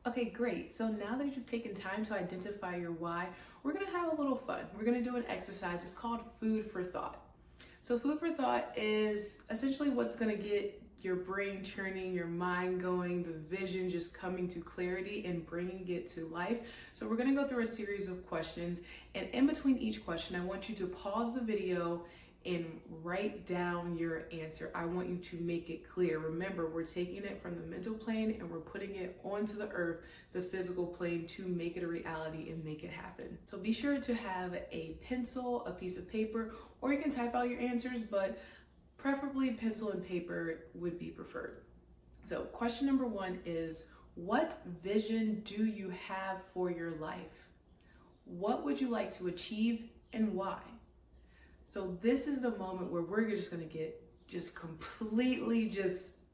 Okay, great. So now that you've taken time to identify your why, we're gonna have a little fun. We're gonna do an exercise. It's called food for thought. So food for thought is essentially what's gonna get your brain churning, your mind going, the vision just coming to clarity and bringing it to life. So we're gonna go through a series of questions, and in between each question, I want you to pause the video and write down your answer. I want you to make it clear. Remember, we're taking it from the mental plane and we're putting it onto the earth, the physical plane, to make it a reality and make it happen. So be sure to have a pencil, a piece of paper, or you can type out your answers, but preferably pencil and paper would be preferred. So question number one is, what vision do you have for your life? What would you like to achieve and why? So this is the moment where we're just gonna get just completely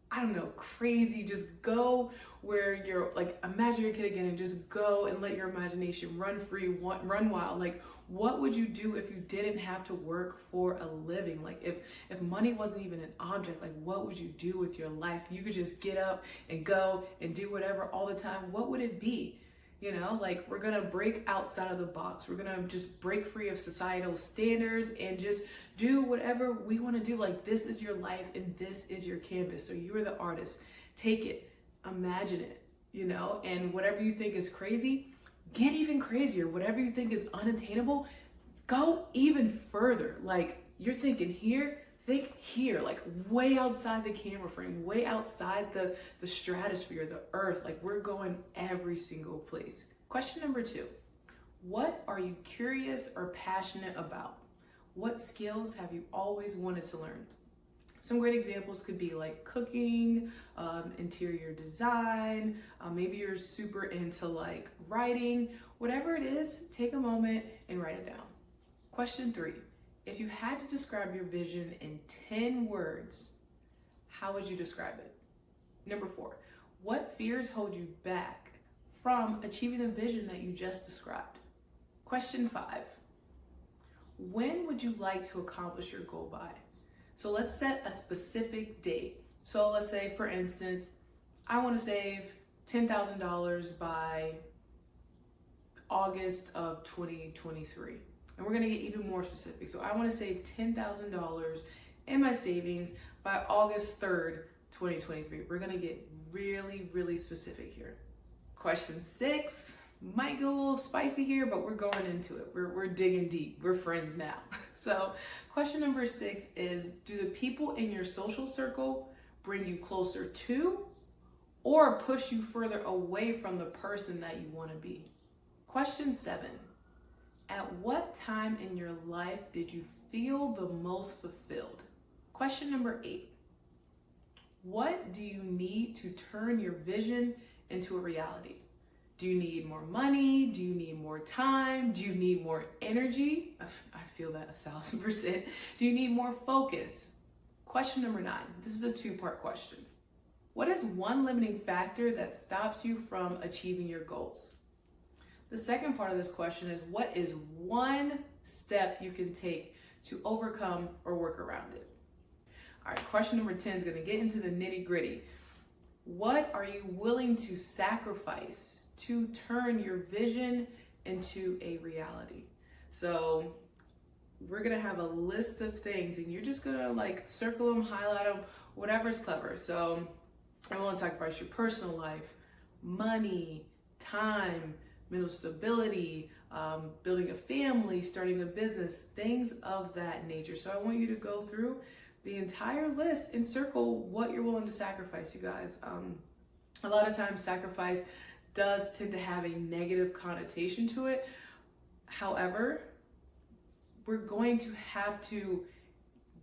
I don't know, crazy. Just go where you're like, imagine your kid again and just go and let your imagination run free, run wild. Like, what would you do if you didn't have to work for a living? Like if money wasn't even an object, like what would you do with your life? You could just get up and go and do whatever all the time. What would it be? You know, like we're gonna break outside of the box. We're gonna just break free of societal standards and just do whatever we wanna do. Like, this is your life and this is your canvas. So you are the artist. Take it, imagine it, you know, and whatever you think is crazy, get even crazier. Whatever you think is unattainable, go even further. Like, you're thinking here, think here, like way outside the camera frame, way outside the stratosphere, the earth. Like, we're going every single place. Question number two, what are you curious or passionate about? What skills have you always wanted to learn? Some great examples could be like cooking, interior design, maybe you're super into like writing. Whatever it is, take a moment and write it down. Question three, if you had to describe your vision in 10 words, how would you describe it? Number four, what fears hold you back from achieving the vision that you just described? Question five, when would you like to accomplish your goal by? So let's set a specific date. So let's say, for instance, I want to save $10,000 by August of 2023. And we're gonna get even more specific. So I wanna save $10,000 in my savings by August 3rd, 2023. We're gonna get really, really specific here. Question six, might get a little spicy here, but we're going into it. We're digging deep. We're friends now. So question number six is, do the people in your social circle bring you closer to or push you further away from the person that you wanna be? Question seven, at what time in your life did you feel the most fulfilled? Question number eight, what do you need to turn your vision into a reality? Do you need more money? Do you need more time? Do you need more energy? I feel that 1,000%. Do you need more focus? Question number nine, this is a two-part question. What is one limiting factor that stops you from achieving your goals? The second part of this question is, what is one step you can take to overcome or work around it? All right, question number 10 is gonna get into the nitty gritty. What are you willing to sacrifice to turn your vision into a reality? So we're gonna have a list of things and you're just gonna like circle them, highlight them, whatever's clever. So I want to sacrifice your personal life, money, time, mental stability, building a family, starting a business, things of that nature. So I want you to go through the entire list and circle what you're willing to sacrifice, you guys. A lot of times sacrifice does tend to have a negative connotation to it. However, we're going to have to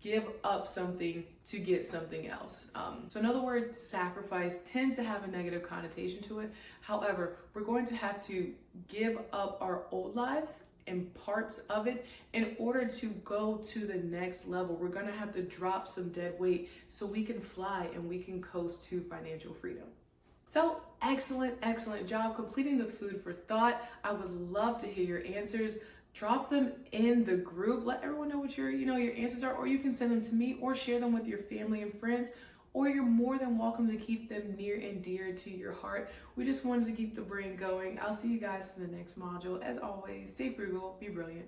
give up something to get something else. So in other words, sacrifice tends to have a negative connotation to it. However, we're going to have to give up our old lives and parts of it in order to go to the next level. We're gonna have to drop some dead weight so we can fly and we can coast to financial freedom. So excellent job completing the food for thought. I would love to hear your answers. Drop them in the group. Let everyone know what your answers are, or you can send them to me or share them with your family and friends. or you're more than welcome to keep them near and dear to your heart. We just wanted to keep the brain going. I'll see you guys for the next module. As always, stay frugal, be brilliant.